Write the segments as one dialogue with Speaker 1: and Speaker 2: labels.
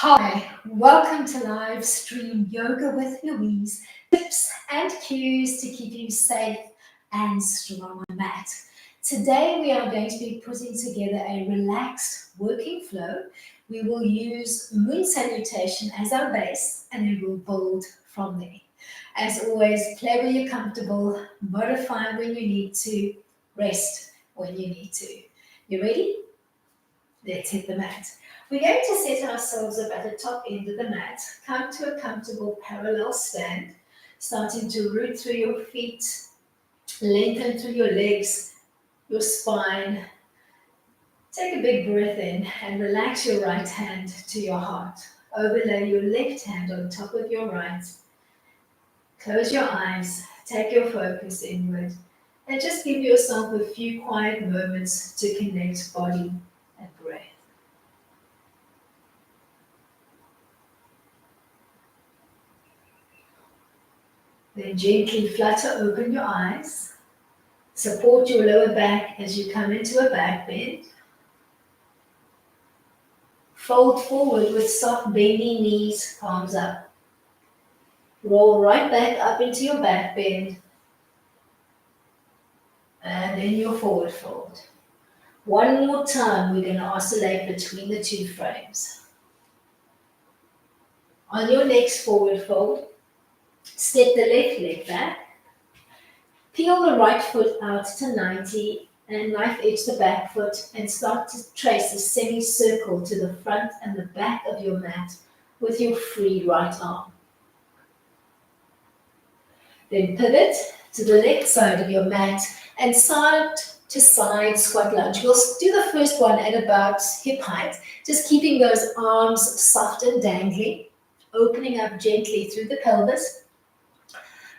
Speaker 1: Hi, welcome to live stream yoga with Louise. Tips and cues to keep you safe and strong on the mat. Today we are going to be putting together a relaxed working flow. We will use moon salutation as our base and it will build from there. As always, play when you're comfortable, modify when you need to, rest when you need to. You ready? Let's hit the mat. We're going to set ourselves up at the top end of the mat. Come to a comfortable parallel stand, starting to root through your feet, lengthen through your legs, your spine. Take a big breath in and relax your right hand to your heart. Overlay your left hand on top of your right. Close your eyes, take your focus inward, and just give yourself a few quiet moments to connect body and breath. Then gently flutter open your eyes. Support your lower back as you come into a back bend. Fold forward with soft bendy knees, palms up. Roll right back up into your back bend. And then your forward fold. One more time, we're going to oscillate between the two frames. On your next forward fold, step the left leg back. Peel the right foot out to 90 and knife edge the back foot and start to trace a semicircle to the front and the back of your mat with your free right arm. Then pivot to the left side of your mat and side to side squat lunge. We'll do the first one at about hip height, just keeping those arms soft and dangling, opening up gently through the pelvis.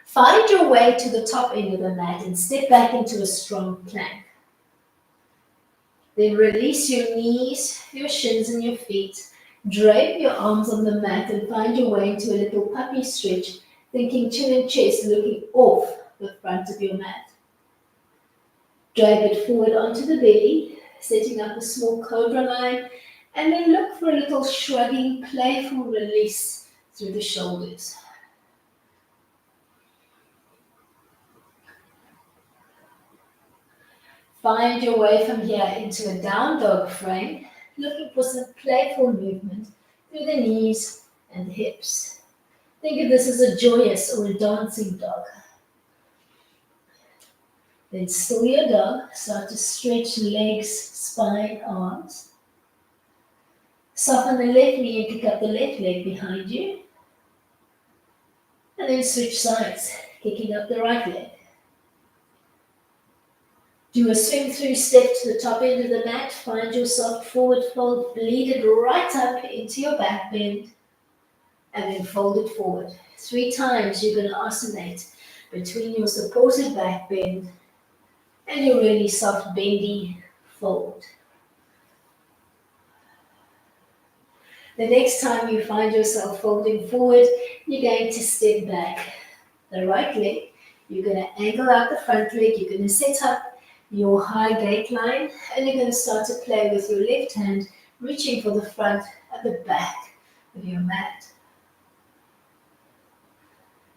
Speaker 1: Find your way to the top end of the mat and step back into a strong plank. Then release your knees, your shins and your feet. Drape your arms on the mat and find your way into a little puppy stretch, thinking chin and chest looking off the front of your mat. Drag it forward onto the belly, setting up a small cobra line, and then look for a little shrugging, playful release through the shoulders. Find your way from here into a down dog frame, looking for some playful movement through the knees and the hips. Think of this as a joyous or a dancing dog. Then still your dog, start to stretch legs, spine, arms. Soften the left knee and pick up the left leg behind you. And then switch sides, kicking up the right leg. Do a swing through step to the top end of the mat. Find your soft forward fold. Bleed it right up into your back bend. And then fold it forward. 3 times you're going to oscillate between your supported back bend and your really soft bendy fold. The next time you find yourself folding forward, you're going to step back. The right leg, you're going to angle out the front leg. You're going to set up your high gate line, and you're going to start to play with your left hand, reaching for the front and the back of your mat.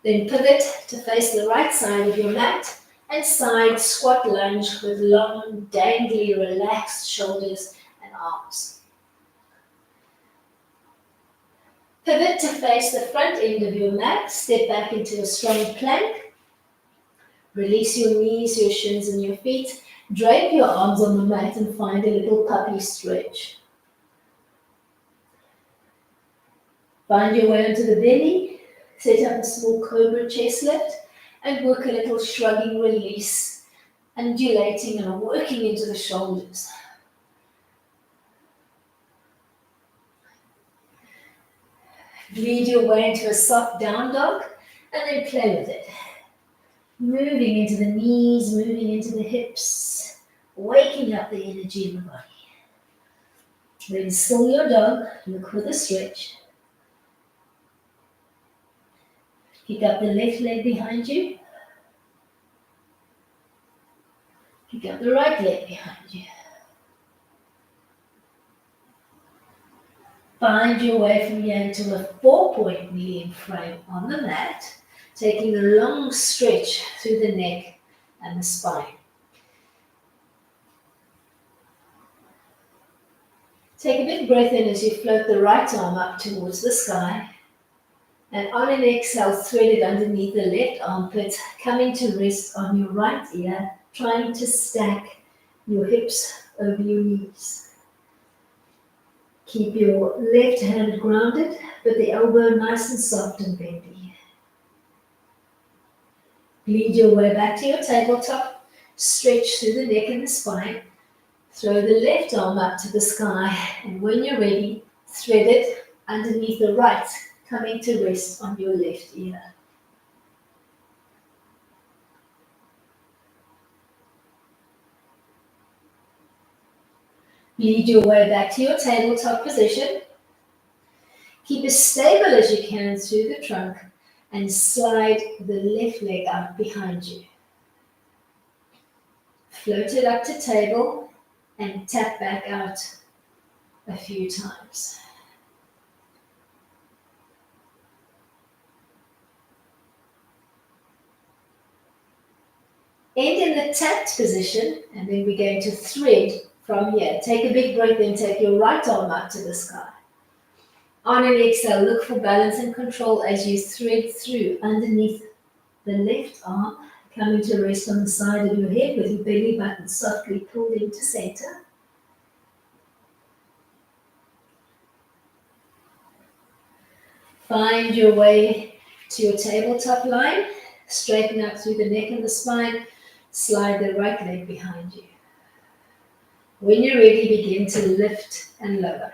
Speaker 1: Then pivot to face the right side of your mat and side squat lunge with long, dangly, relaxed shoulders and arms. Pivot to face the front end of your mat, step back into a strong plank. Release your knees, your shins and your feet. Drape your arms on the mat and find a little puppy stretch. Find your way onto the belly, set up a small cobra chest lift, and work a little shrugging release, undulating and working into the shoulders. Lead your way into a soft down dog, and then play with it. Moving into the knees, moving into the hips, waking up the energy in the body. Then still your dog, look for the stretch. Kick up the left leg behind you. Kick up the right leg behind you. Find your way from here into a 4-point kneeling frame on the mat, taking a long stretch through the neck and the spine. Take a big breath in as you float the right arm up towards the sky. And on an exhale, thread it underneath the left armpit, coming to rest on your right ear, trying to stack your hips over your knees. Keep your left hand grounded, but the elbow nice and soft and bendy. Lead your way back to your tabletop, stretch through the neck and the spine. Throw the left arm up to the sky, and when you're ready, thread it underneath the right, coming to rest on your left ear. Lead your way back to your tabletop position. Keep as stable as you can through the trunk and slide the left leg out behind you. Float it up to table and tap back out a few times. End in the tapped position, and then we're going to thread from here. Take a big breath in, take your right arm up to the sky. On an exhale, look for balance and control as you thread through underneath the left arm, coming to rest on the side of your head with your belly button softly pulled into center. Find your way to your tabletop line, straighten up through the neck and the spine, slide the right leg behind you. When you're ready, begin to lift and lower.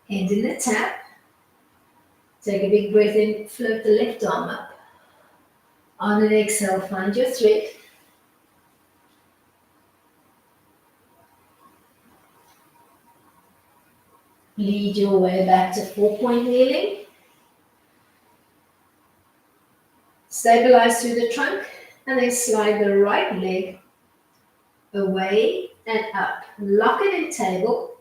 Speaker 1: End in the tap. Take a big breath in, float the left arm up. On an exhale, find your thread. Lead your way back to 4-point kneeling. Stabilize through the trunk and then slide the right leg away and up. Lock it in table.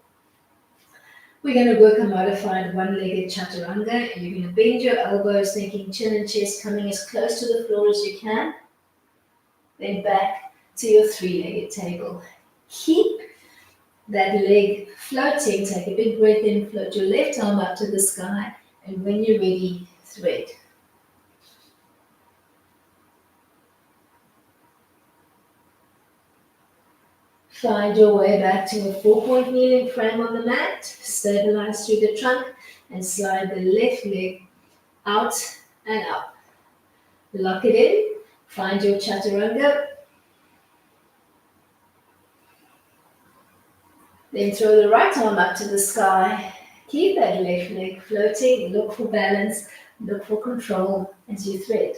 Speaker 1: We're going to work a modified one-legged chaturanga. You're going to bend your elbows, thinking chin and chest coming as close to the floor as you can. Then back to your 3-legged table. Keep that leg floating. Take a big breath in, float your left arm up to the sky, and when you're ready, thread. Find your way back to a 4-point kneeling frame on the mat. Stabilize through the trunk and slide the left leg out and up. Lock it in. Find your chaturanga. Then throw the right arm up to the sky. Keep that left leg floating. Look for balance. Look for control as you thread.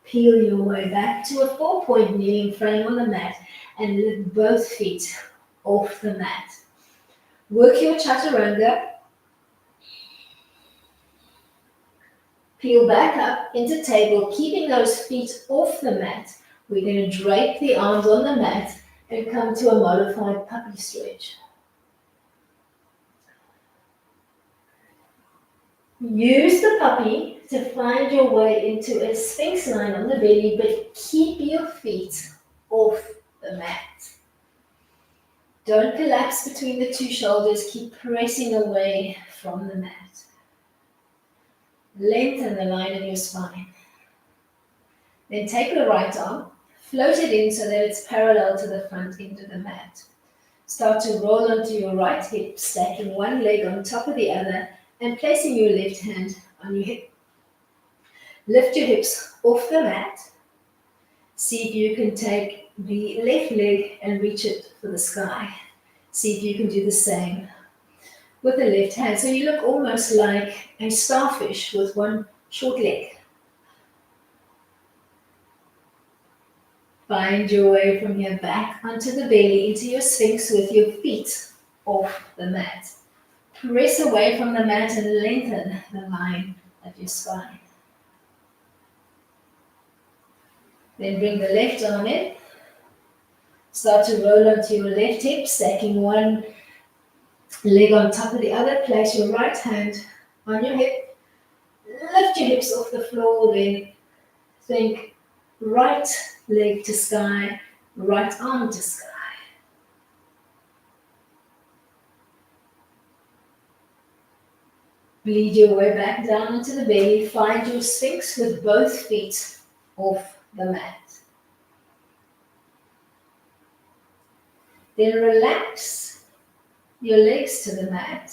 Speaker 1: Peel your way back to a 4-point kneeling frame on the mat and lift both feet off the mat. Work your chaturanga. Peel back up into table, keeping those feet off the mat. We're going to drape the arms on the mat and come to a modified puppy stretch. Use the puppy to find your way into a sphinx line on the belly, but keep your feet off the mat. Don't collapse between the two shoulders. Keep pressing away from the mat. Lengthen the line of your spine. Then take the right arm, float it in so that it's parallel to the front end of the mat. Start to roll onto your right hip, stacking one leg on top of the other and placing your left hand on your hip. Lift your hips off the mat. See if you can take the left leg and reach it for the sky. See if you can do the same with the left hand. So you look almost like a starfish with one short leg. Find your way from here back onto the belly, into your sphinx with your feet off the mat. Press away from the mat and lengthen the line of your spine. Then bring the left arm in. Start to roll onto your left hip, stacking one leg on top of the other. Place your right hand on your hip. Lift your hips off the floor. Then think right leg to sky, right arm to sky. Bleed your way back down into the belly. Find your sphinx with both feet off the mat. Then relax your legs to the mat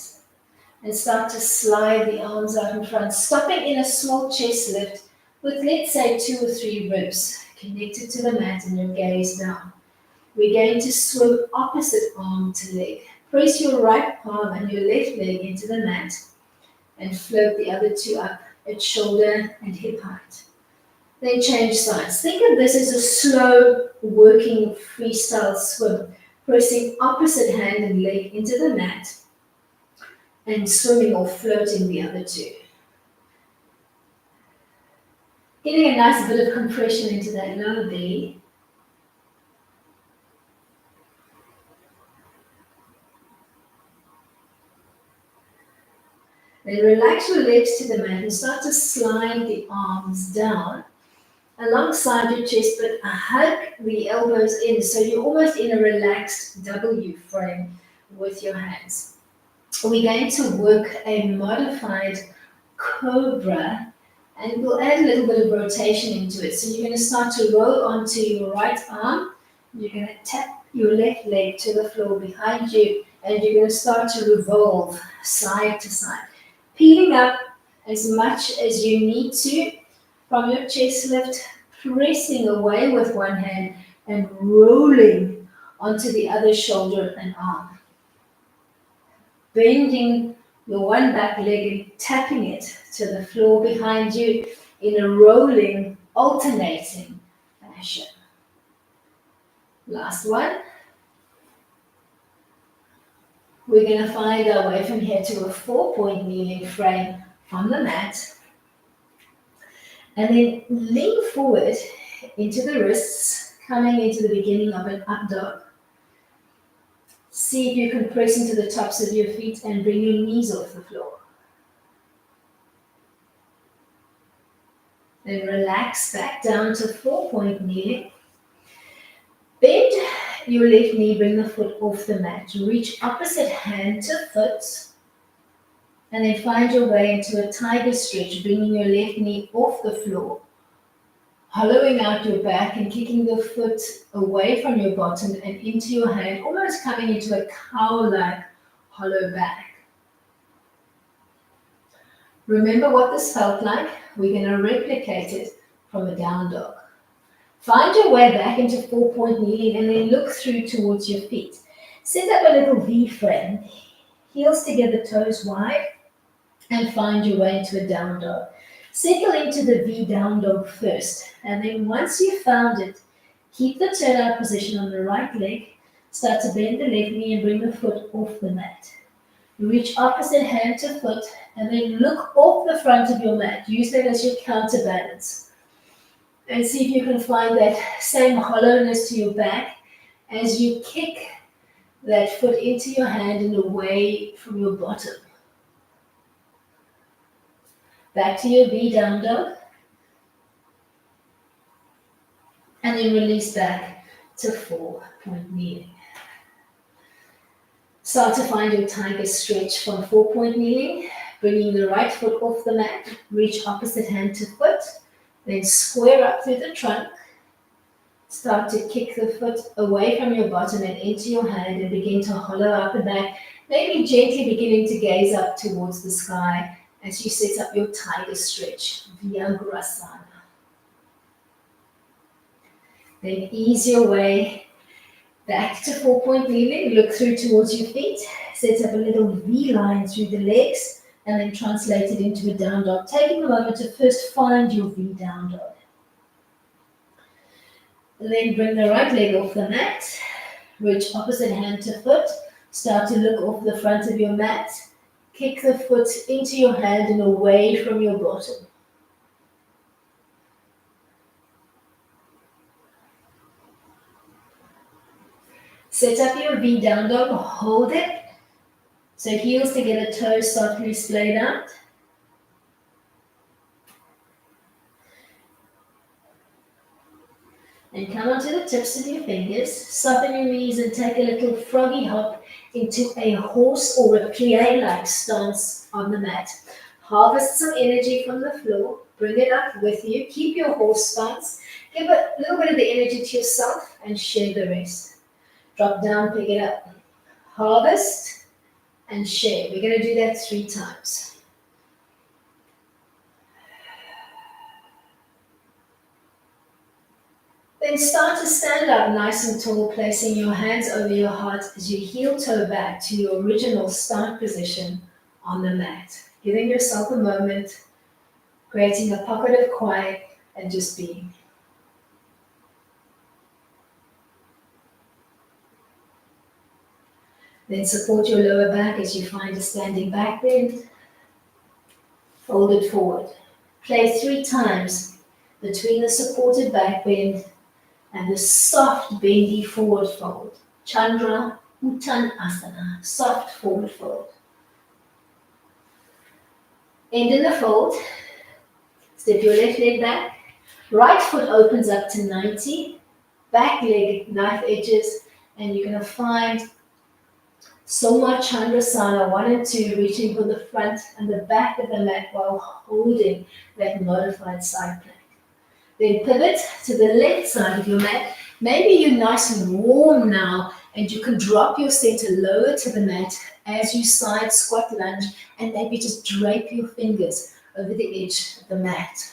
Speaker 1: and start to slide the arms out in front, stopping in a small chest lift with, let's say, 2 or 3 ribs connected to the mat and your gaze down. We're going to swim opposite arm to leg. Press your right palm and your left leg into the mat and float the other 2 up at shoulder and hip height. Then change sides. Think of this as a slow working freestyle swim, pressing opposite hand and leg into the mat and swimming or floating the other 2. Getting a nice bit of compression into that lower belly. Then relax your legs to the mat and start to slide the arms down alongside your chest, but hug the elbows in, so you're almost in a relaxed W frame with your hands. We're going to work a modified cobra, and we'll add a little bit of rotation into it. So you're going to start to roll onto your right arm. You're going to tap your left leg to the floor behind you, and you're going to start to revolve side to side, peeling up as much as you need to from your chest lift, pressing away with one hand and rolling onto the other shoulder and arm. Bending your one back leg and tapping it to the floor behind you in a rolling, alternating fashion. Last one. We're going to find our way from here to a 4-point kneeling frame on the mat. And then lean forward into the wrists, coming into the beginning of an up dog. See if you can press into the tops of your feet and bring your knees off the floor. Then relax back down to 4-point kneeling. Bend your left knee, bring the foot off the mat. Reach opposite hand to foot. And then find your way into a tiger stretch, bringing your left knee off the floor, hollowing out your back and kicking the foot away from your bottom and into your hand, almost coming into a cow-like hollow back. Remember what this felt like? We're going to replicate it from a down dog. Find your way back into 4-point kneeling and then look through towards your feet. Set up a little V frame, heels together, toes wide, and find your way into a down dog. Settle into the V down dog first, and then once you've found it, keep the turnout position on the right leg, start to bend the left knee and bring the foot off the mat. Reach opposite hand to foot, and then look off the front of your mat. Use that as your counterbalance. And see if you can find that same hollowness to your back as you kick that foot into your hand and away from your bottom. Back to your V down dog. And then release back to 4-point kneeling. Start to find your tiger stretch from 4-point kneeling, bringing the right foot off the mat, reach opposite hand to foot, then square up through the trunk. Start to kick the foot away from your bottom and into your hand and begin to hollow out the back, maybe gently beginning to gaze up towards the sky as you set up your tiger stretch, Vyagrasana. Then ease your way back to 4-point kneeling, look through towards your feet, set up a little V line through the legs, and then translate it into a down dog. Taking a moment to first find your V down dog. And then bring the right leg off the mat. Reach opposite hand to foot. Start to look off the front of your mat. Kick the foot into your hand and away from your bottom. Set up your V down dog, hold it. So heels together, toes softly splayed out. And come onto the tips of your fingers. Soften your knees and take a little froggy hop into a horse or a plie-like stance on the mat. Harvest some energy from the floor. Bring it up with you. Keep your horse stance. Give a little bit of the energy to yourself and share the rest. Drop down, pick it up. Harvest and share. We're going to do that 3 times. Then start to stand up nice and tall, placing your hands over your heart as you heel toe back to your original start position on the mat. Giving yourself a moment, creating a pocket of quiet and just being. Then support your lower back as you find a standing back bend. Fold it forward. Play 3 times between the supported back bend and the soft bendy forward fold. Chandra Uttanasana, soft forward fold. End in the fold. Step your left leg back. Right foot opens up to 90. Back leg, knife edges. And you're going to find Soma Chandrasana 1 and 2, reaching for the front and the back of the mat while holding that modified side plank. Then pivot to the left side of your mat. Maybe you're nice and warm now and you can drop your center lower to the mat as you side squat lunge and maybe just drape your fingers over the edge of the mat.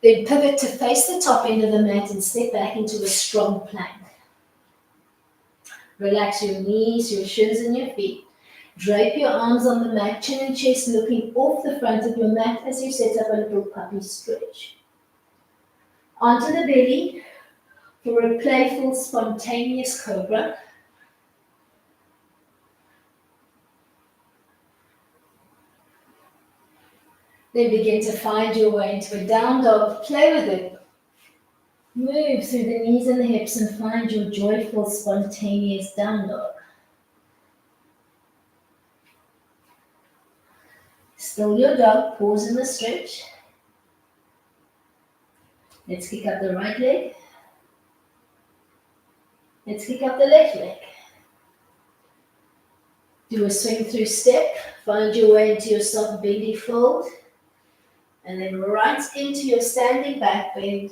Speaker 1: Then pivot to face the top end of the mat and step back into a strong plank. Relax your knees, your shins and your feet. Drape your arms on the mat, chin and chest looking off the front of your mat as you set up a little puppy stretch. Onto the belly for a playful, spontaneous cobra. Then begin to find your way into a down dog. Play with it. Move through the knees and the hips and find your joyful, spontaneous down dog. Still your dog, pause in the stretch. Let's kick up the right leg. Let's kick up the left leg. Do a swing through step. Find your way into your soft bendy fold. And then right into your standing back bend.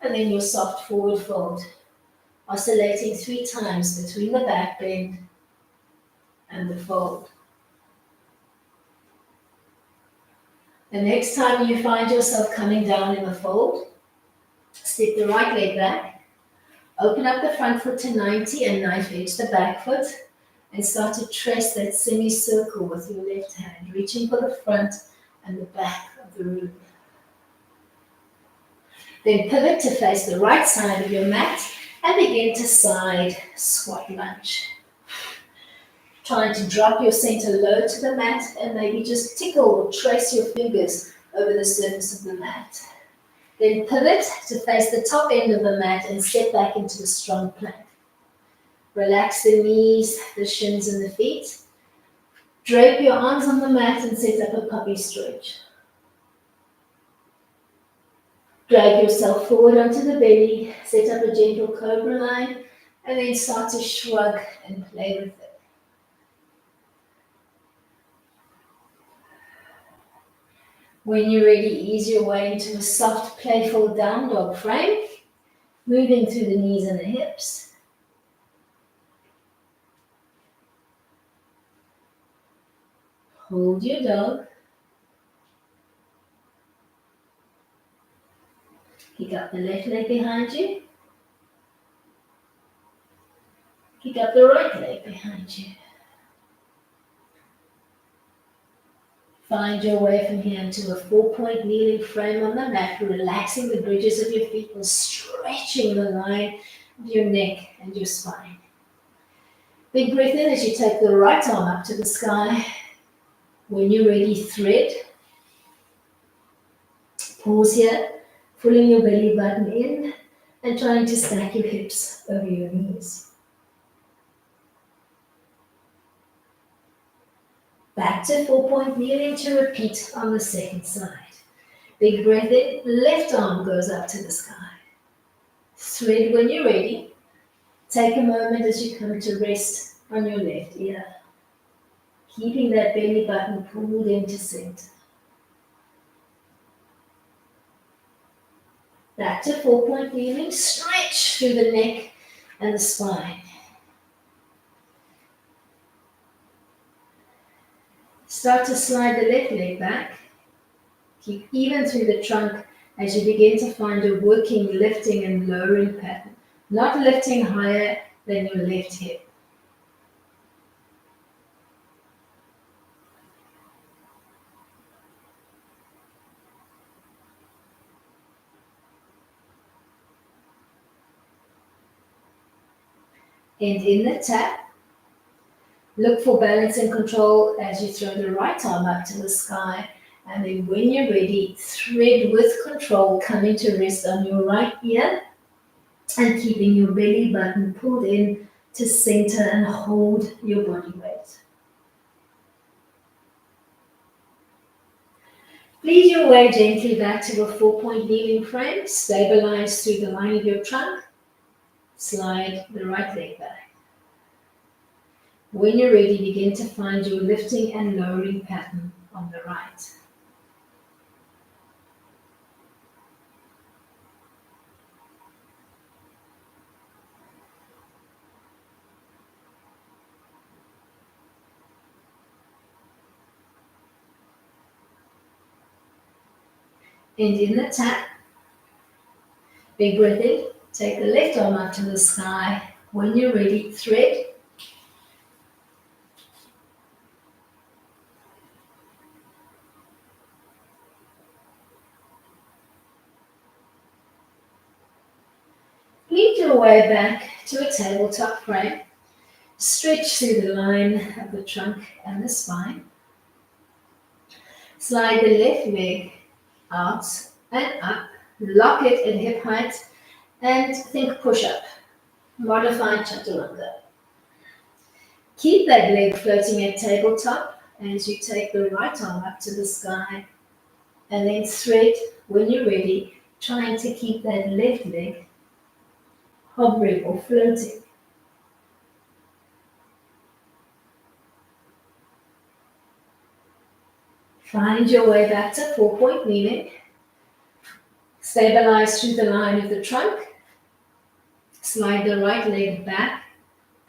Speaker 1: And then your soft forward fold. Oscillating 3 times between the back bend and the fold. The next time you find yourself coming down in the fold, step the right leg back, open up the front foot to 90 and knife edge the back foot, and start to trace that semicircle with your left hand, reaching for the front and the back of the room. Then pivot to face the right side of your mat and begin to side squat lunge. Trying to drop your center low to the mat and maybe just tickle or trace your fingers over the surface of the mat. Then pivot to face the top end of the mat and step back into a strong plank. Relax the knees, the shins and the feet. Drape your arms on the mat and set up a puppy stretch. Drag yourself forward onto the belly, set up a gentle cobra line, and then start to shrug and play with it. When you're ready, ease your way into a soft, playful down dog frame, moving through the knees and the hips. Hold your dog. Kick up the left leg behind you. Kick up the right leg behind you. Find your way from here into a 4-point kneeling frame on the mat, relaxing the bridges of your feet and stretching the line of your neck and your spine. Big breath in as you take the right arm up to the sky. When you're ready, thread. Pause here, pulling your belly button in and trying to stack your hips over your knees. Back to 4-point kneeling to repeat on the second side. Big breath in, left arm goes up to the sky. Thread when you're ready. Take a moment as you come to rest on your left ear. Keeping that belly button pulled into center. Back to 4-point kneeling, stretch through the neck and the spine. Start to slide the left leg back. Keep even through the trunk as you begin to find a working lifting and lowering pattern, not lifting higher than your left hip. And in the tap, look for balance and control as you throw the right arm up to the sky. And then when you're ready, thread with control, coming to rest on your right ear and keeping your belly button pulled in to center and hold your body weight. Lead your way gently back to a 4-point kneeling frame. Stabilize through the line of your trunk. Slide the right leg back. When you're ready, begin to find your lifting and lowering pattern on the right. And in the tap, big breath in, take the left arm up to the sky. When you're ready, thread. Lead your way back to a tabletop frame. Stretch through the line of the trunk and the spine. Slide the left leg out and up. Lock it at hip height and think push-up. Modified chaturanga. Keep that leg floating at tabletop as you take the right arm up to the sky and then thread when you're ready, trying to keep that left leg hovering or floating. Find your way back to 4-point kneeling. Stabilize through the line of the trunk. Slide the right leg back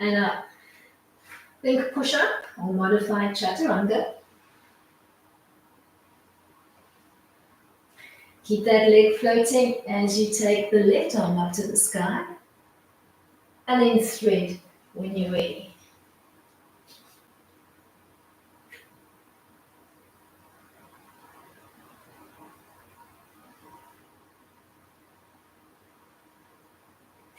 Speaker 1: and up. Think push-up or modified chaturanga. Keep that leg floating as you take the left arm up to the sky and then thread when you're ready.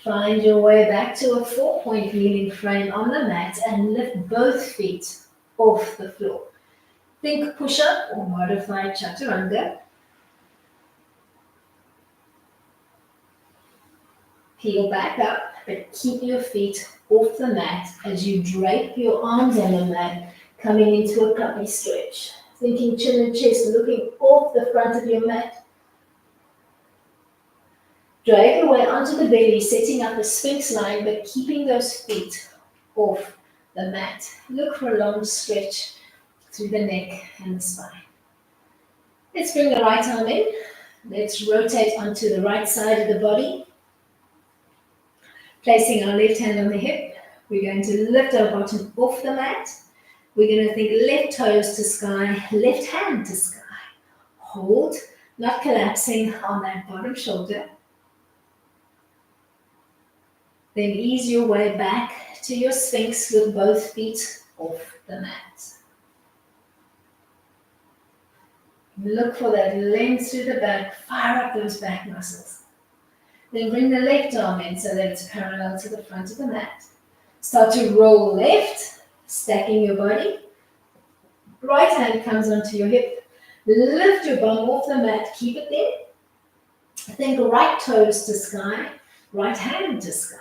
Speaker 1: Find your way back to a 4-point kneeling frame on the mat and lift both feet off the floor. Think push-up or modified chaturanga. Peel back up, but keep your feet off the mat as you drape your arms on the mat, coming into a puppy stretch. Thinking chin and chest, looking off the front of your mat. Drag your way onto the belly, setting up a sphinx line, but keeping those feet off the mat. Look for a long stretch through the neck and the spine. Let's bring the right arm in. Let's rotate onto the right side of the body. Placing our left hand on the hip, we're going to lift our bottom off the mat. We're going to think left toes to sky, left hand to sky. Hold, not collapsing on that bottom shoulder. Then ease your way back to your sphinx with both feet off the mat. Look for that length through the back. Fire up those back muscles. Then bring the left arm in so that it's parallel to the front of the mat. Start to roll left, stacking your body. Right hand comes onto your hip. Lift your bum off the mat. Keep it there. Think right toes to sky, right hand to sky.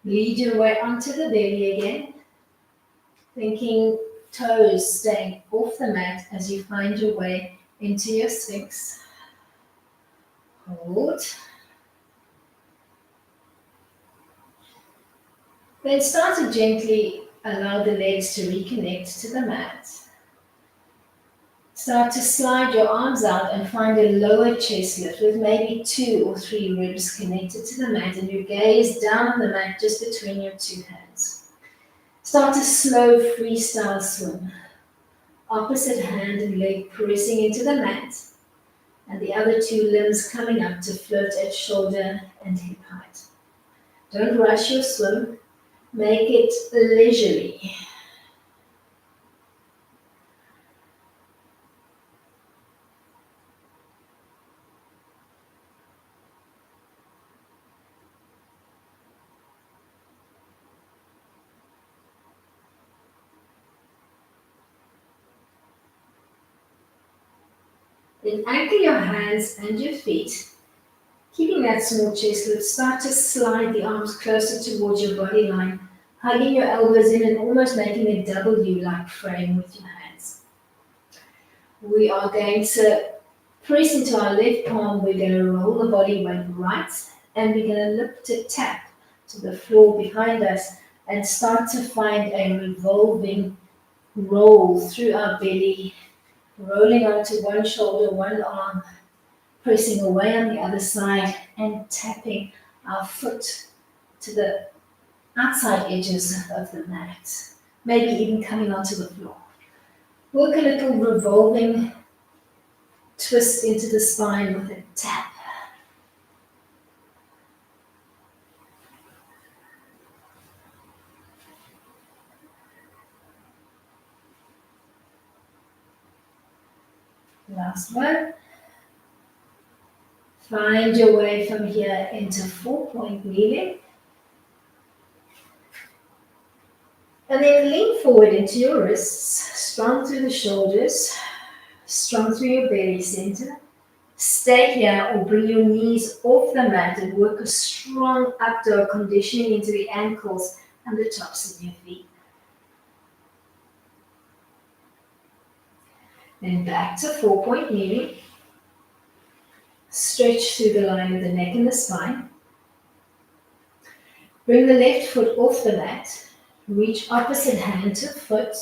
Speaker 1: Lead your way onto the belly again. Thinking toes staying off the mat as you find your way into your Sphinx. Hold. Then start to gently allow the legs to reconnect to the mat. Start to slide your arms out and find a lower chest lift with maybe 2 or 3 ribs connected to the mat, and you gaze down on the mat just between your 2 hands. Start a slow freestyle swim. Opposite hand and leg pressing into the mat, and the other 2 limbs coming up to float at shoulder and hip height. Don't rush your swim. Make it leisurely. Then anchor your hands and your feet. Keeping that small chest lift, start to slide the arms closer towards your body line, hugging your elbows in and almost making a W-like frame with your hands. We are going to press into our left palm. We're going to roll the body weight right, and we're going to look to tap to the floor behind us and start to find a revolving roll through our belly, rolling onto one shoulder, one arm, pressing away on the other side and tapping our foot to the outside edges of the mat, maybe even coming onto the floor. Work a little revolving twist into the spine with a tap. Last one. Find your way from here into 4-point kneeling. And then lean forward into your wrists, strong through the shoulders, strong through your belly center. Stay here or bring your knees off the mat and work a strong up dog, conditioning into the ankles and the tops of your feet. Then back to 4-point kneeling. Stretch through the line of the neck and the spine. Bring the left foot off the mat. Reach opposite hand to foot.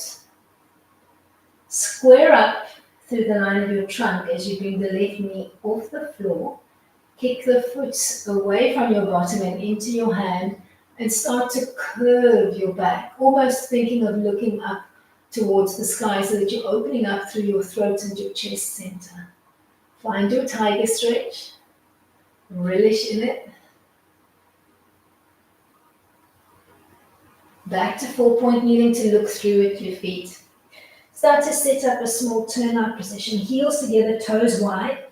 Speaker 1: Square up through the line of your trunk as you bring the left knee off the floor. Kick the foot away from your bottom and into your hand and start to curve your back, almost thinking of looking up towards the sky so that you're opening up through your throat and your chest center. Find your tiger stretch. Relish in it. Back to 4-point kneeling to look through at your feet. Start to set up a small turnout position, heels together, toes wide.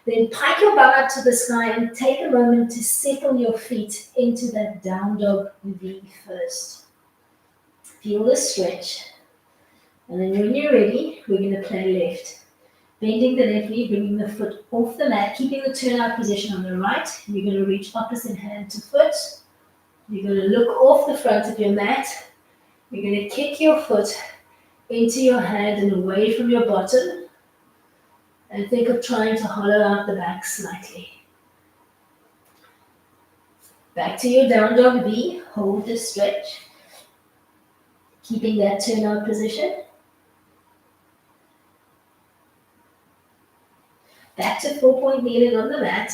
Speaker 1: Then pike your bum up to the sky and take a moment to settle your feet into that down dog V first. Feel the stretch. And then when you're ready, we're going to play left. Bending the left knee, bringing the foot off the mat, keeping the turnout position on the right. You're going to reach opposite hand to foot. You're going to look off the front of your mat. You're going to kick your foot into your hand and away from your bottom. And think of trying to hollow out the back slightly. Back to your down dog V. Hold the stretch. Keeping that turnout position. Back to 4-point kneeling on the mat.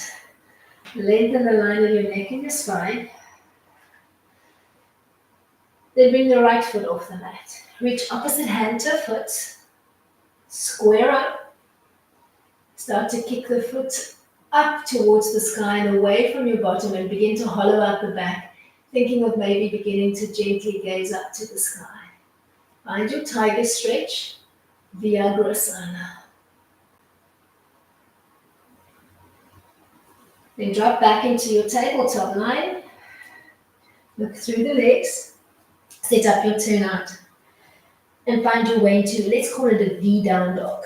Speaker 1: Lengthen the line of your neck and your spine. Then bring the right foot off the mat. Reach opposite hand to foot. Square up. Start to kick the foot up towards the sky and away from your bottom and begin to hollow out the back. thinking of maybe beginning to gently gaze up to the sky. Find your tiger stretch, Viagrasana. Then drop back into your tabletop line. Look through the legs. Set up your turnout. And find your way to, let's call it a V down dog.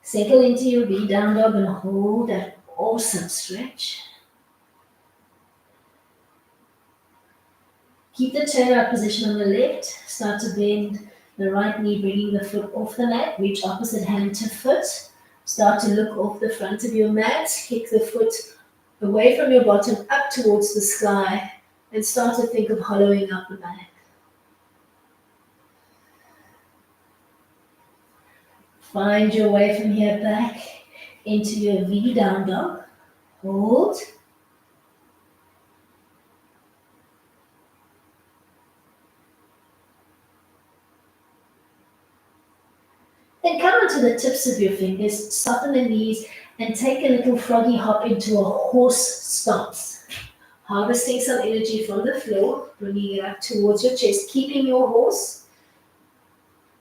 Speaker 1: Settle into your V down dog and hold that awesome stretch. Keep the turnout position on the left. Start to bend the right knee, bringing the foot off the mat. Reach opposite hand to foot. Start to look off the front of your mat. Kick the foot away from your bottom up towards the sky. And start to think of hollowing up the back. Find your way from here back into your V down dog. Hold. Then come onto the tips of your fingers, soften the knees, and take a little froggy hop into a horse stance. Harvesting some energy from the floor, bringing it up towards your chest, keeping your horse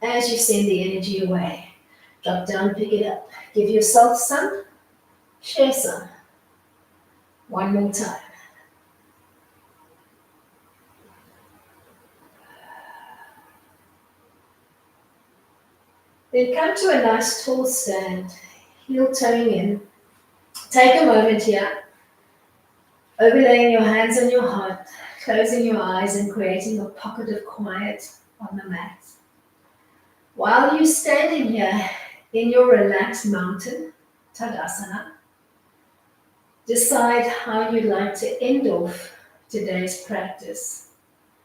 Speaker 1: as you send the energy away. Drop down, pick it up. Give yourself some, share some. One more time. Then come to a nice tall stand, heel toeing in. Take a moment here, overlaying your hands on your heart, closing your eyes and creating a pocket of quiet on the mat. While you're standing here in your relaxed mountain, Tadasana, decide how you'd like to end off today's practice.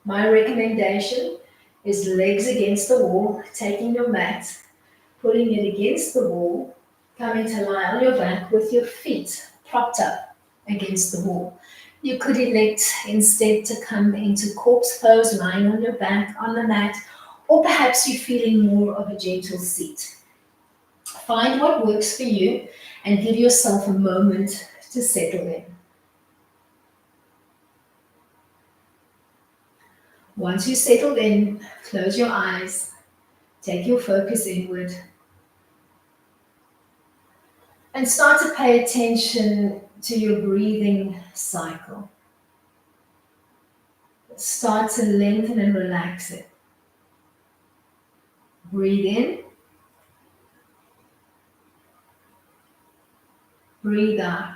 Speaker 1: My recommendation is legs against the wall, taking your mat, putting it against the wall, coming to lie on your back with your feet propped up against the wall. You could elect instead to come into corpse pose, lying on your back on the mat, or perhaps you're feeling more of a gentle seat. Find what works for you and give yourself a moment to settle in. Once you're settled in, close your eyes, take your focus inward, and start to pay attention to your breathing cycle. Start to lengthen and relax it. Breathe in. Breathe out.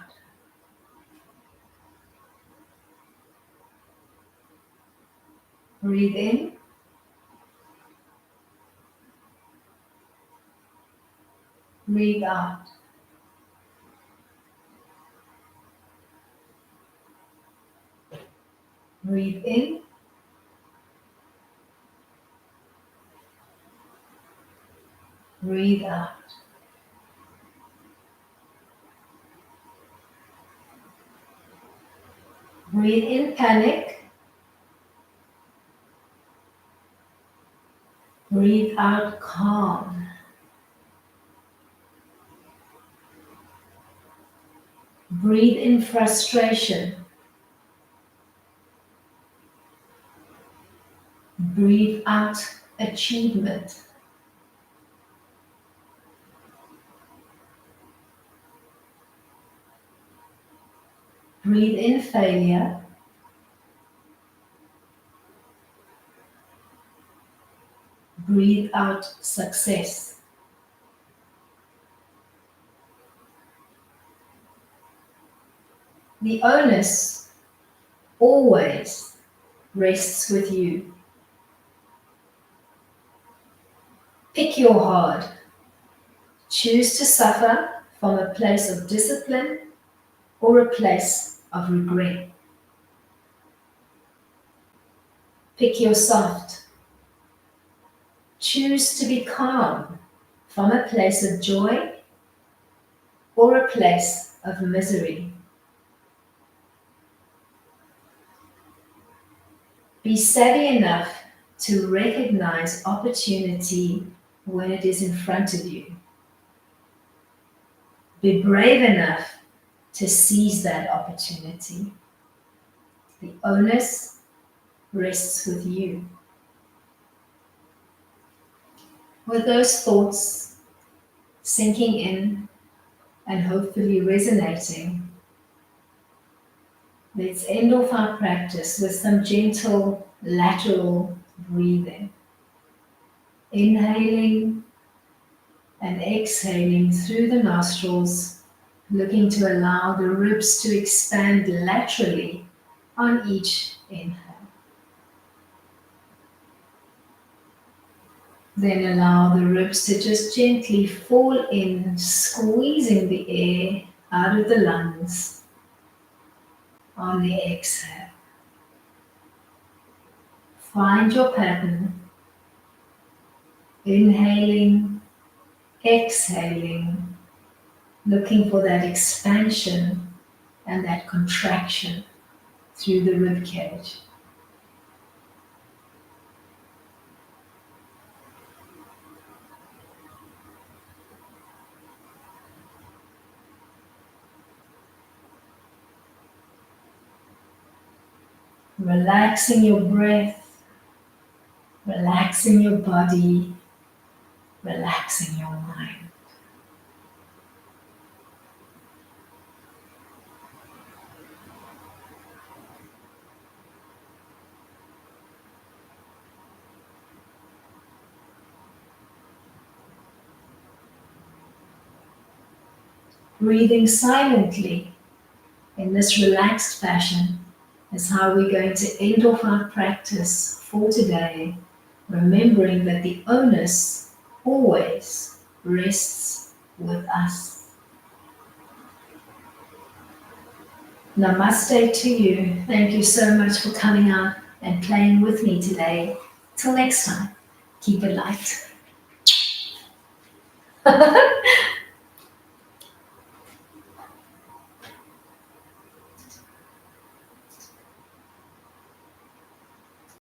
Speaker 1: Breathe in. Breathe out. Breathe in. Breathe out. Breathe in panic. Breathe out calm. Breathe in frustration. Breathe out achievement. Breathe in failure. Breathe out success. The onus always rests with you. Pick your hard. Choose to suffer from a place of discipline or a place of regret. Pick your soft. Choose to be calm from a place of joy or a place of misery. Be savvy enough to recognize opportunity when it is in front of you. Be brave enough to seize that opportunity. The onus rests with you. With those thoughts sinking in and hopefully resonating, let's end off our practice with some gentle lateral breathing. Inhaling and exhaling through the nostrils, looking to allow the ribs to expand laterally on each inhale. Then allow the ribs to just gently fall in, squeezing the air out of the lungs on the exhale. Find your pattern. Inhaling, exhaling, looking for that expansion and that contraction through the rib cage. Relaxing your breath, relaxing your body, relaxing your mind. Breathing silently in this relaxed fashion is how we're going to end off our practice for today, remembering that the onus always rests with us. Namaste to you. Thank you so much for coming out and playing with me today. Till next time, keep it light.